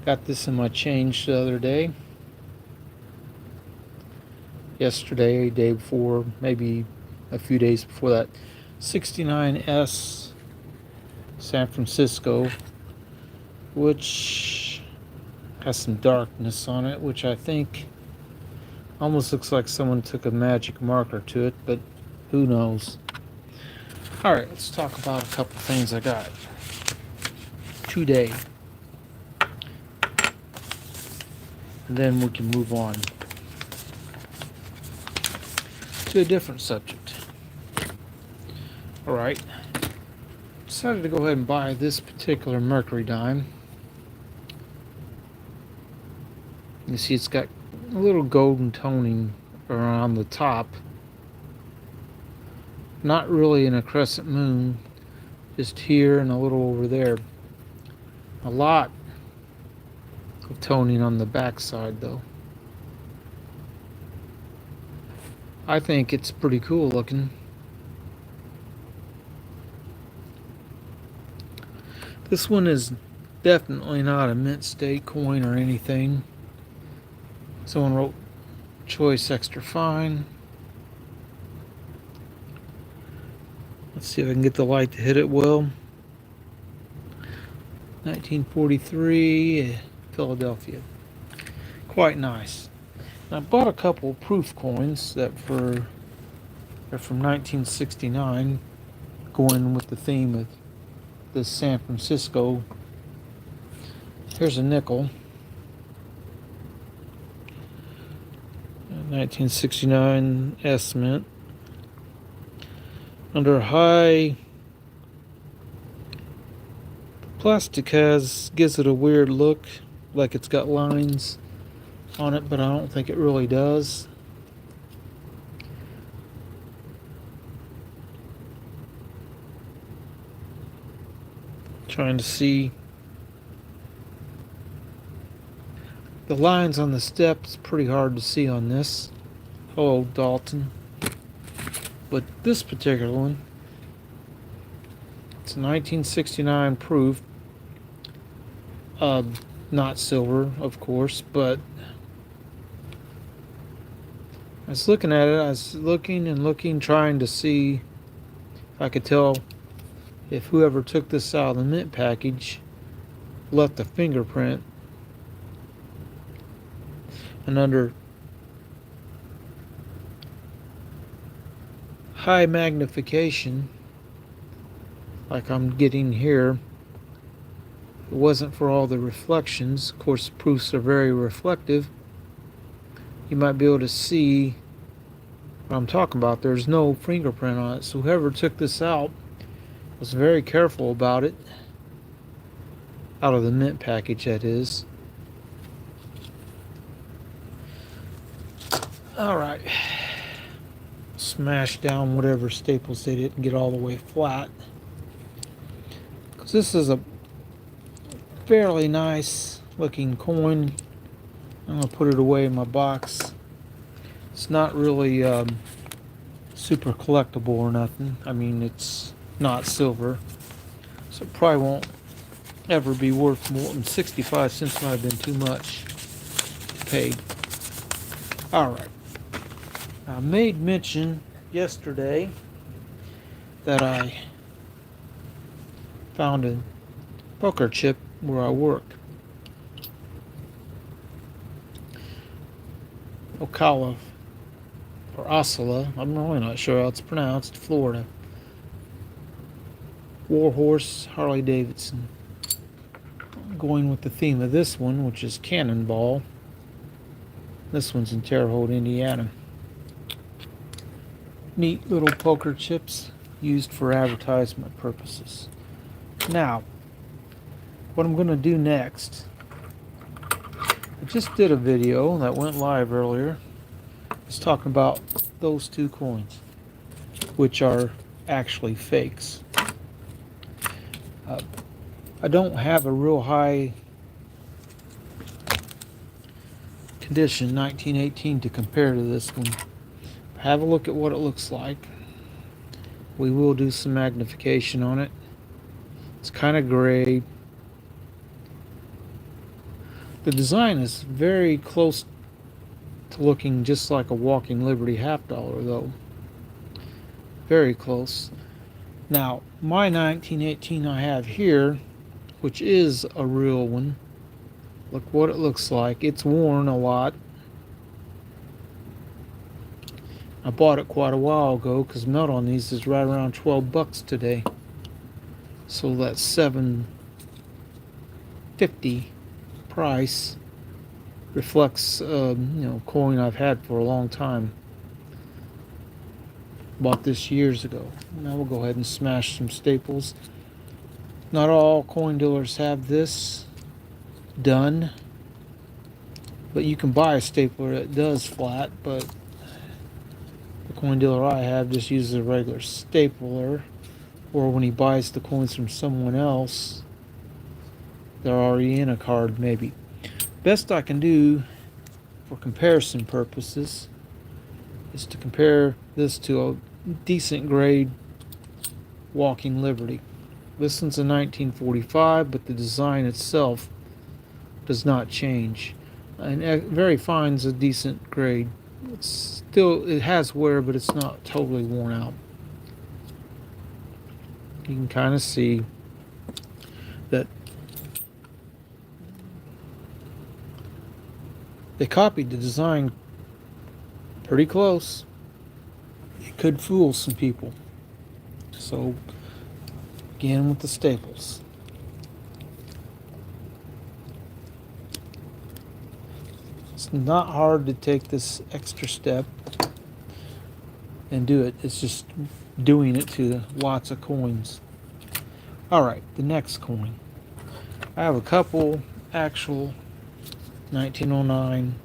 Got this in my change the other day. Yesterday, day before, maybe a few days before that. 69S San Francisco, which has some darkness on it, which I think almost looks like someone took a magic marker to it, but who knows. Alright, let's talk about a couple things I got today. And then we can move on to a different subject. Alright, decided to go ahead and buy this particular Mercury dime. You see it's got a little golden toning around the top. Not really in a crescent moon, just here and a little over there. A lot of toning on the back side though. I think it's pretty cool looking. This one is definitely not a mint state coin or anything. Someone wrote choice extra fine. Let's see if I can get the light to hit it well. 1943, Philadelphia. Quite nice. And I bought a couple proof coins that are from 1969, going with the theme of the San Francisco. Here's a nickel. 1969 S mint. Under high, plastic gives it a weird look, like it's got lines on it, but I don't think it really does. Trying to see the lines on the steps, pretty hard to see on this. Hello, Dalton. But this particular one, it's a 1969 proof. Not silver, of course, but I was looking at it. I was looking and looking, trying to see if I could tell if whoever took this out of the mint package left a fingerprint. And under high magnification, like I'm getting here, it wasn't for all the reflections. Of course, the proofs are very reflective. You might be able to see what I'm talking about. There's no fingerprint on it. So whoever took this out was very careful about it. Out of the mint package, that is. Alright. Smash down whatever staples they didn't get all the way flat. Because this is a fairly nice looking coin. I'm going to put it away in my box. It's not really super collectible or nothing. I mean, it's not silver, so it probably won't ever be worth more than 65 cents. Might have been too much to pay. Alright. I made mention yesterday that I found a poker chip where I work. Ocala or Osceola, I'm really not sure how it's pronounced, Florida. Warhorse, Harley Davidson. Going with the theme of this one, which is Cannonball. This one's in Terre Haute, Indiana. Neat little poker chips used for advertisement purposes. Now, what I'm going to do next, I just did a video that went live earlier. It's talking about those two coins, which are actually fakes. I don't have a real high condition 1918 to compare to this one. Have a look at what it looks like. We will do some magnification on it. It's kind of gray. The design is very close to looking just like a Walking Liberty half dollar, though. Very close. Now, my 1918 I have here, which is a real one. Look what it looks like. It's worn a lot. I bought it quite a while ago because melt on these is right around 12 bucks today. So that 7.50 price reflects coin I've had for a long time. Bought this years ago. Now we'll go ahead and smash some staples. Not all coin dealers have this done, but you can buy a stapler that does flat, but the coin dealer I have just uses a regular stapler, or when he buys the coins from someone else, they're already in a card maybe. Best I can do for comparison purposes is to compare this to a decent grade Walking Liberty. This one's a 1945, but the design itself does not change. And very fine's a decent grade. It has wear, but it's not totally worn out. You can kind of see that they copied the design pretty close. It could fool some people. So, again with the staples. It's not hard to take this extra step and do it. It's just doing it to lots of coins. Alright, the next coin. I have a couple actual 1909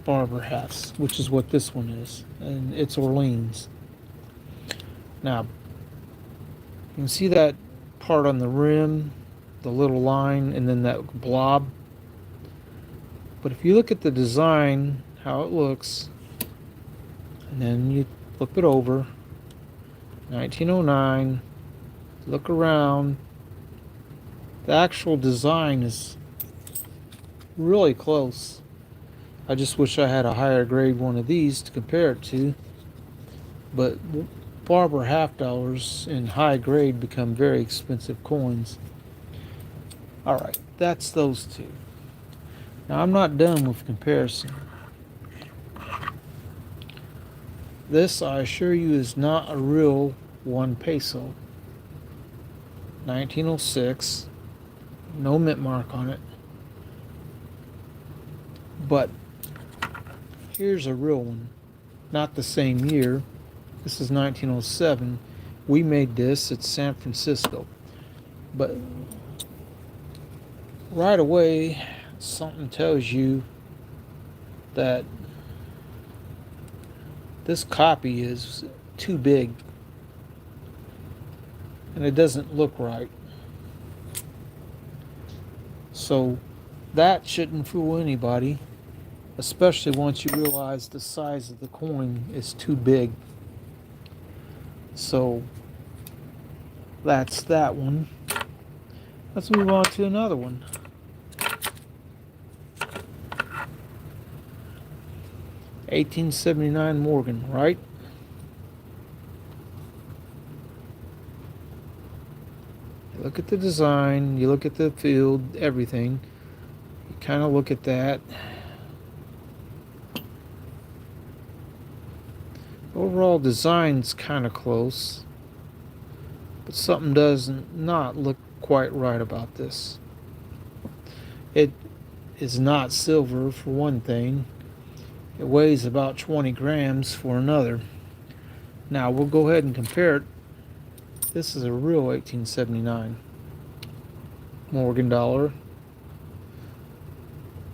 barber hats, which is what this one is, and it's Orleans. Now, you can see that part on the rim, the little line, and then that blob. But if you look at the design, how it looks, and then you flip it over, 1909, look around, the actual design is really close. I just wish I had a higher grade one of these to compare it to. But barber half dollars in high grade become very expensive coins. Alright, that's those two. Now I'm not done with comparison. This, I assure you, is not a real 1 peso. 1906. No mint mark on it. But here's a real one. Not the same year. This is 1907. We made this at San Francisco. But right away, something tells you that this copy is too big. And it doesn't look right. So that shouldn't fool anybody, especially once you realize the size of the coin is too big. So that's that one. Let's move on to another one. $18.79 Morgan, right? You look at the design, you look at the field, everything. You kind of look at that. Overall design's kind of close, but something does not look quite right about this. It is not silver for one thing. It weighs about 20 grams for another. Now we'll go ahead and compare it. This is a real 1879 Morgan dollar.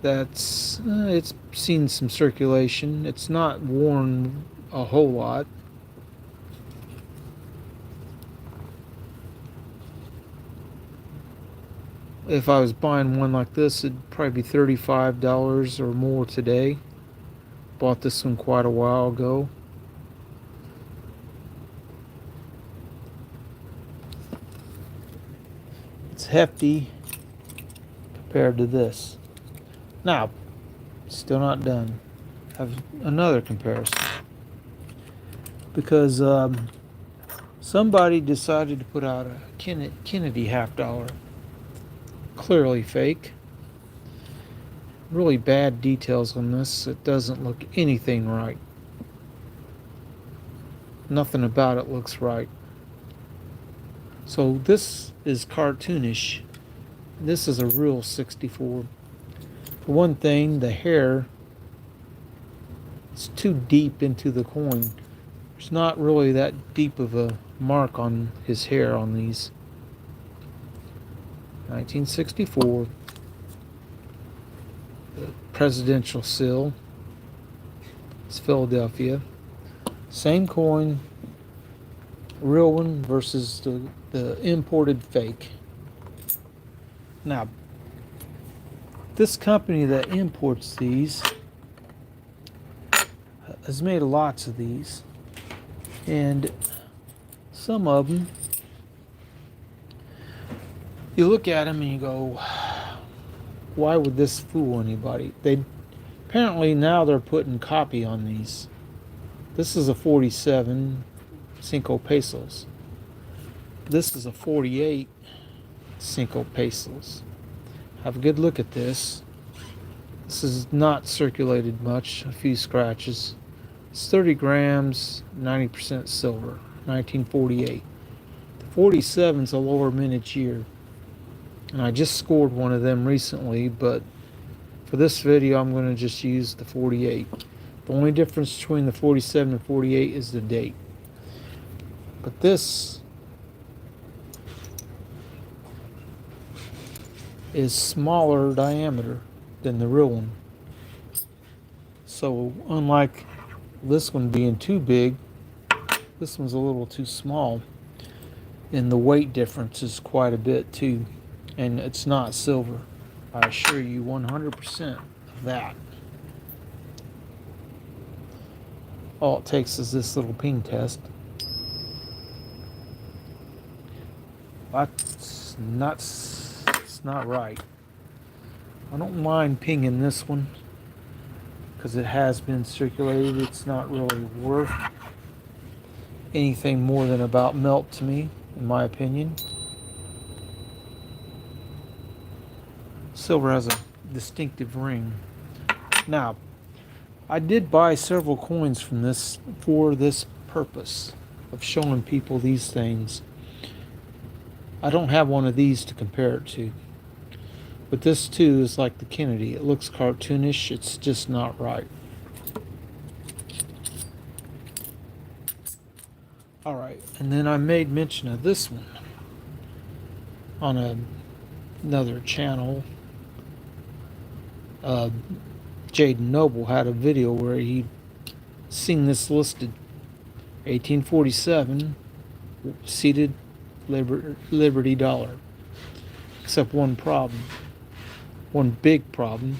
It's seen some circulation. It's not worn a whole lot. If I was buying one like this, it'd probably be $35 or more today. Bought this one quite a while ago. It's hefty compared to this. Now, still not done. Have another comparison. Because somebody decided to put out a Kennedy $50. Clearly fake. Really bad details on this. It doesn't look anything right. Nothing about it looks right. So this is cartoonish. This is a real 64. For one thing, the hair is too deep into the coin. There's not really that deep of a mark on his hair on these. 1964. The presidential seal. It's Philadelphia. Same coin. Real one versus the imported fake. Now, this company that imports these has made lots of these, and some of them, you look at them and you go, why would this fool anybody? They apparently now they're putting copy on these. This is a 47 Cinco Pesos. This is a 48 Cinco Pesos. Have a good look at this. This is not circulated much, a few scratches. It's 30 grams, 90% silver, 1948. The 47 is a lower mintage year. And I just scored one of them recently, but for this video I'm going to just use the 48. The only difference between the 47 and 48 is the date. But this is smaller diameter than the real one. So unlike this one being too big, this one's a little too small. And the weight difference is quite a bit too. And it's not silver. I assure you 100% of that. All it takes is this little ping test. It's not right. I don't mind pinging this one because it has been circulated. It's not really worth anything more than about melt to me, in my opinion. Silver has a distinctive ring. Now, I did buy several coins from this for this purpose of showing people these things. I don't have one of these to compare it to. But this too is like the Kennedy. It looks cartoonish. It's just not right. Alright, and then I made mention of this one on another channel. Jaden Noble had a video where he seen this listed 1847 seated Liberty dollar. Except one problem. One big problem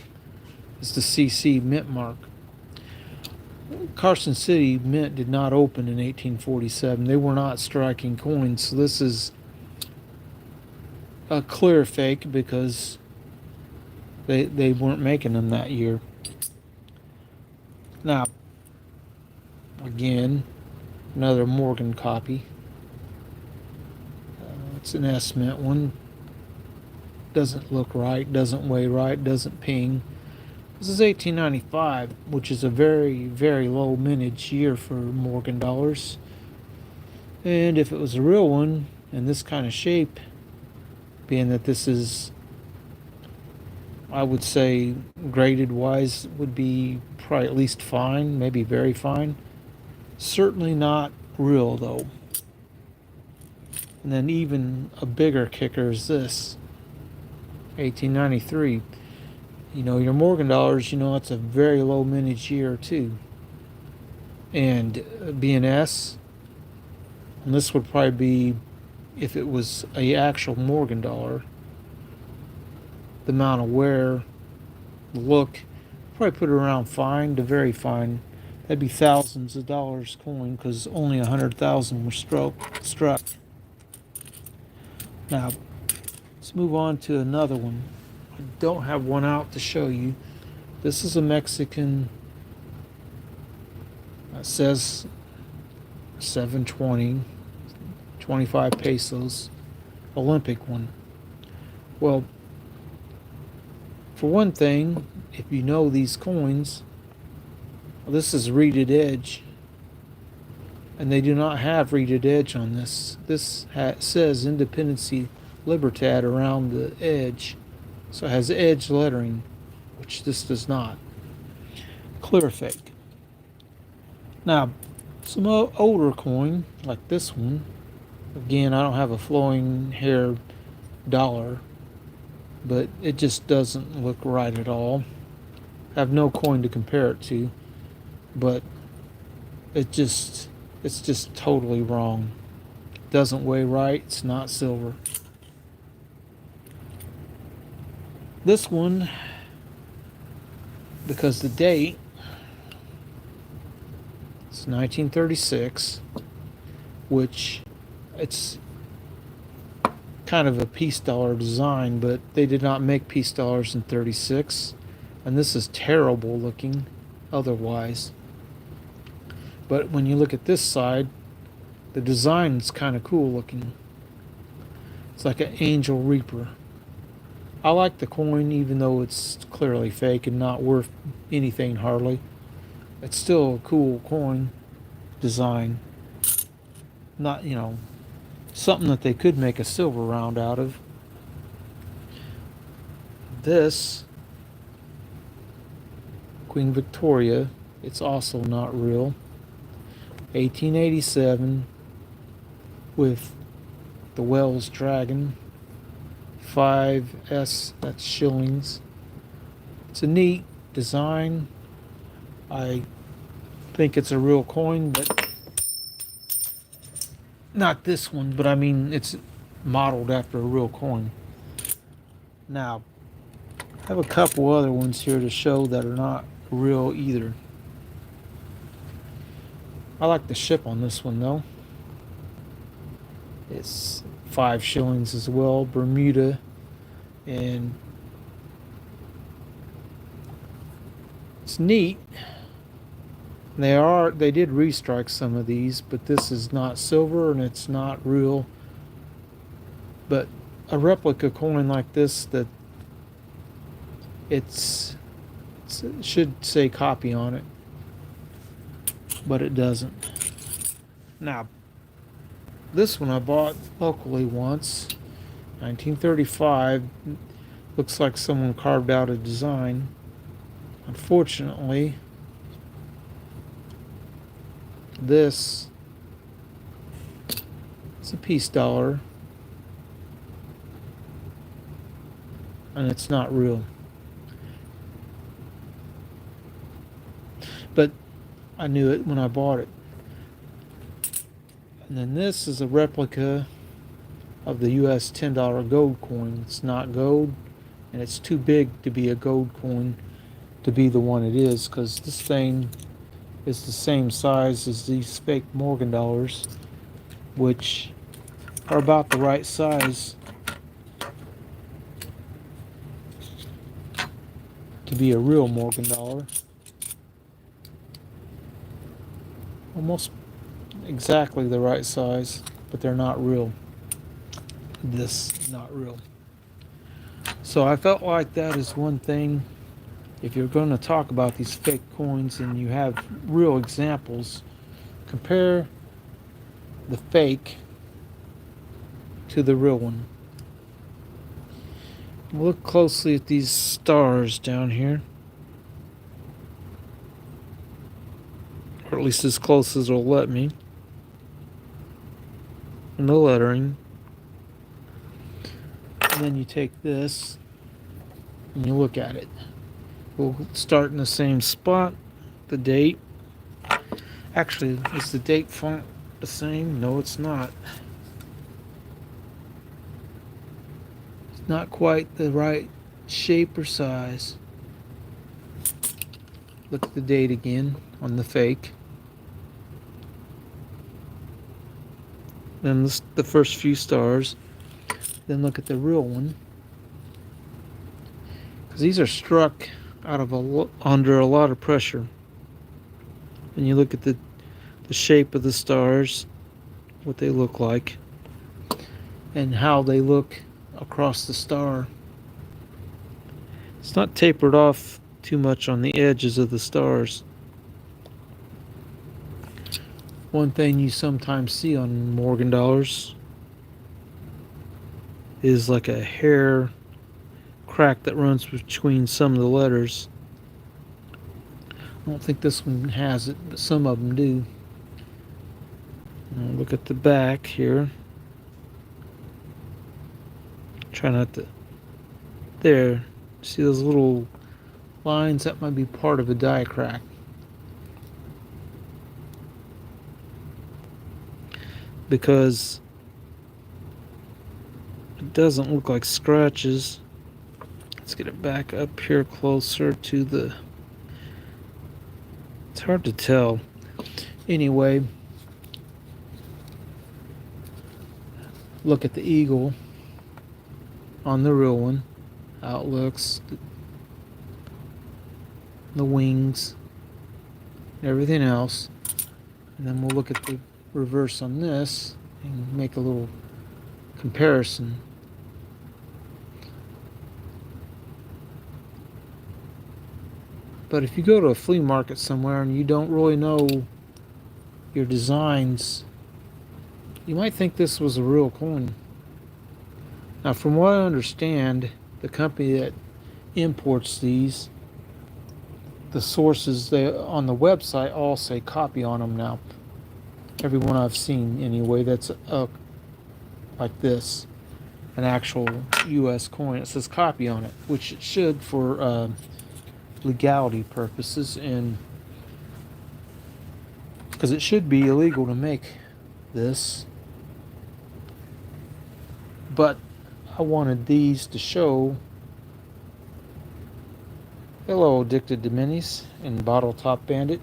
is the CC mint mark. Carson City Mint did not open in 1847. They were not striking coins, so this is a clear fake because they weren't making them that year. Now, again, another Morgan copy. It's an S Mint one. Doesn't look right, doesn't weigh right, doesn't ping. This is 1895, which is a very, very low mintage year for Morgan dollars. And if it was a real one in this kind of shape, being that this is, I would say, graded wise, would be probably at least fine, maybe very fine. Certainly not real though. And then even a bigger kicker is this, 1893. You know, your Morgan dollars, you know, it's a very low mintage year too. And BNS, and this would probably be, if it was a actual Morgan dollar, the amount of wear, the look, probably put it around fine to very fine. That'd be thousands of dollars coin because only 100,000 were struck. Now, let's move on to another one. I don't have one out to show you. This is a Mexican. It says 720, 25 pesos, Olympic one. Well, for one thing, if you know these coins, well, this is reeded edge, and they do not have reeded edge on this. This says Independencia Libertad around the edge, so it has edge lettering, which this does not. Clear fake. Now, some older coin, like this one, again, I don't have a flowing hair dollar, but it just doesn't look right at all. I have no coin to compare it to, but it's just totally wrong. It doesn't weigh right, it's not silver. This one, because the date, it's 1936, which it's kind of a peace dollar design, but they did not make peace dollars in 36, and this is terrible looking otherwise. But when you look at this side, the design is kind of cool looking. It's like an angel reaper. I like the coin even though it's clearly fake and not worth anything hardly. It's still a cool coin design. Not, something that they could make a silver round out of. This Queen Victoria, it's also not real. 1887 with the Wells Dragon. 5S, that's shillings. It's a neat design. I think it's a real coin, but not this one, but I mean it's modeled after a real coin. Now, I have a couple other ones here to show that are not real either. I like the ship on this one though. It's 5 shillings as well, Bermuda, and it's neat. They did restrike some of these, but this is not silver and it's not real. But a replica coin like this, that it should say copy on it, but it doesn't. Now, this one I bought locally once, 1935. Looks like someone carved out a design. Unfortunately, this is a peace dollar, and it's not real. But I knew it when I bought it. And then this is a replica of the US $10 gold coin. It's not gold, and it's too big to be a gold coin to be the one it is, because this thing is the same size as these fake Morgan dollars, which are about the right size to be a real Morgan dollar. Almost exactly the right size, but they're not real. This is not real. So I felt like that is one thing. If you're going to talk about these fake coins and you have real examples, compare the fake to the real one. Look closely at these stars down here, or at least as close as it'll let me, and the lettering. And then you take this and you look at it. We'll start in the same spot. The date. Actually, is the date font the same? No, it's not. It's not quite the right shape or size. Look at the date again on the fake. Then the first few stars. Then look at the real one. because these are struck out of under a lot of pressure. And you look at the shape of the stars, what they look like, and how they look across the star. It's not tapered off too much on the edges of the stars. One thing you sometimes see on Morgan dollars is like a hair crack that runs between some of the letters. I don't think this one has it, but some of them do. Now look at the back here. Try not to. There. See those little lines? That might be part of a die crack. Because it doesn't look like scratches. Let's get it back up here closer to the. It's hard to tell. Anyway, look at the eagle on the real one. How it looks. The wings. Everything else. And then we'll look at the reverse on this and make a little comparison. But if you go to a flea market somewhere and you don't really know your designs, you might think this was a real coin. Now, from what I understand, the company that imports these, the sources on the website all say copy on them now. Every one I've seen, anyway, that's like this, an actual U.S. coin. It says copy on it, which it should for legality purposes, and because it should be illegal to make this. But I wanted these to show. Hello, Addicted to Minis and Bottle Top Bandit.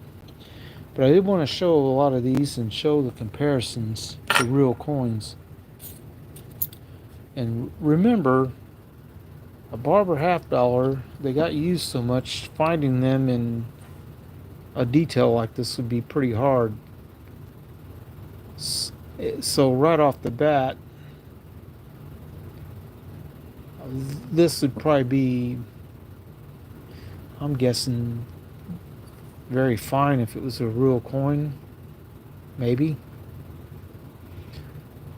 But I did want to show a lot of these and show the comparisons to real coins. And remember, a barber half dollar, they got used so much, finding them in a detail like this would be pretty hard. So right off the bat, this would probably be, I'm guessing, very fine if it was a real coin, maybe.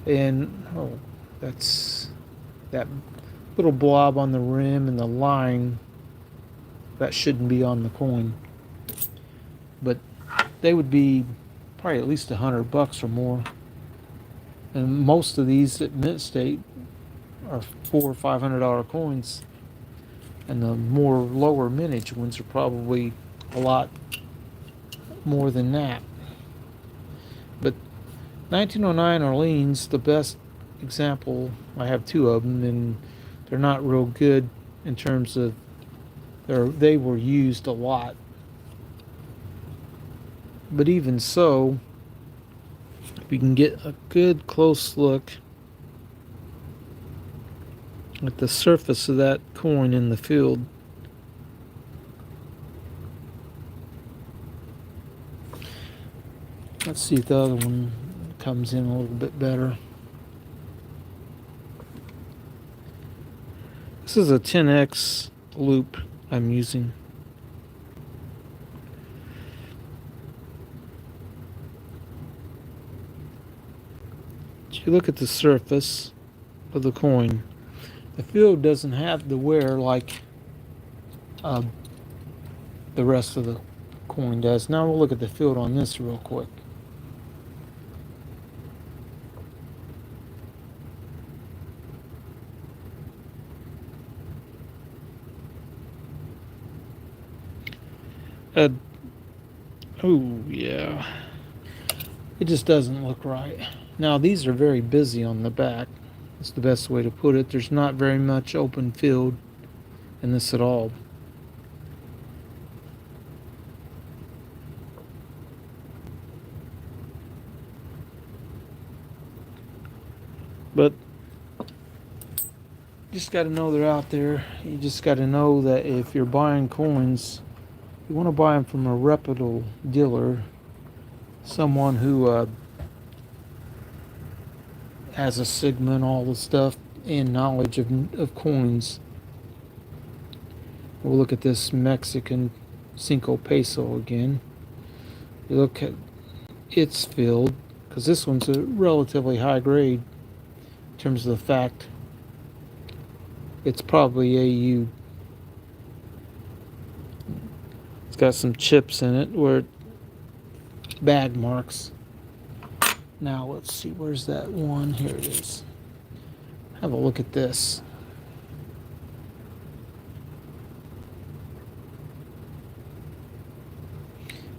And oh, that's that little blob on the rim and the line that shouldn't be on the coin. But they would be probably at least $100 or more. And most of these at Mint State are $400 or $500 coins, and the more lower mintage ones are probably a lot more than that. But 1909 Orleans, the best example. I have two of them, and they're not real good in terms of they were used a lot. But even so, if you can get a good close look at the surface of that coin in the field, let's see if the other one comes in a little bit better. This is a 10x loop I'm using. If you look at the surface of the coin, the field doesn't have the wear like the rest of the coin does. Now we'll look at the field on this real quick. Oh yeah, it just doesn't look right. Now these are very busy on the back. That's the best way to put it. There's not very much open field in this at all. But just got to know they're out there. You just got to know that if you're buying coins, you want to buy them from a reputable dealer, someone who has a sigma and all the stuff and knowledge of coins. We'll look at this Mexican Cinco Peso again. You look at its filled, because this one's a relatively high grade in terms of the fact it's probably AU. It's got some chips in it where bag marks. Now let's see, where's that one? Here it is. Have a look at this.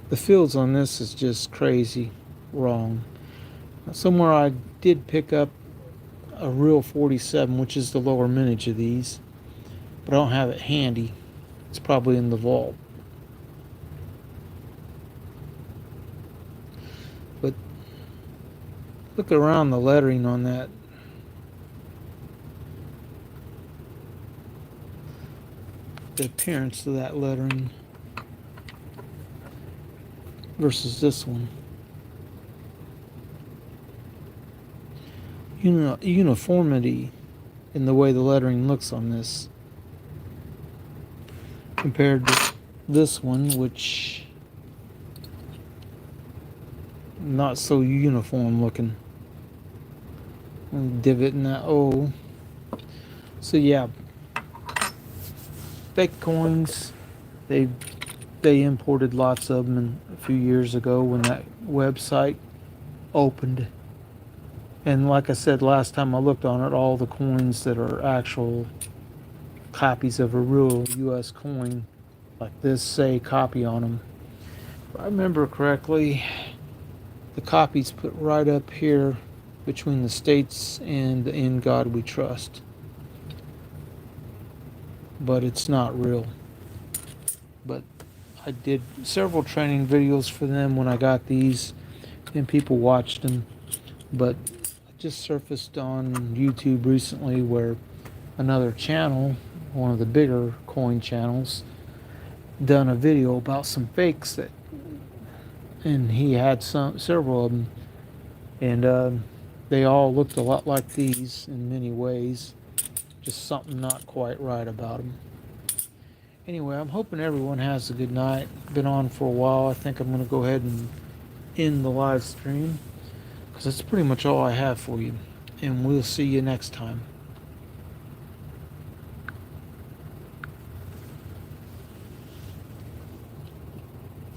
The fields on this is just crazy wrong. Somewhere I did pick up a real 47, which is the lower mintage of these, but I don't have it handy. It's probably in the vault. But look around the lettering on that. The appearance of that lettering versus this one. Uniformity in the way the lettering looks on this compared to this one, which not so uniform looking. Divot in that O. So yeah, fake coins. They imported lots of them a few years ago when that website opened. And like I said last time I looked on it, all the coins that are actual copies of a real U.S. coin, like this, say copy on them. If I remember correctly, the copy's put right up here between the states and the In God We Trust. But it's not real. But I did several training videos for them when I got these, and people watched them. But I just surfaced on YouTube recently where another channel, one of the bigger coin channels, done a video about some fakes that, and he had several of them, and they all looked a lot like these in many ways. Just something not quite right about them. Anyway, I'm hoping everyone has a good night. Been on for a while. I think I'm going to go ahead and end the live stream because that's pretty much all I have for you. And we'll see you next time.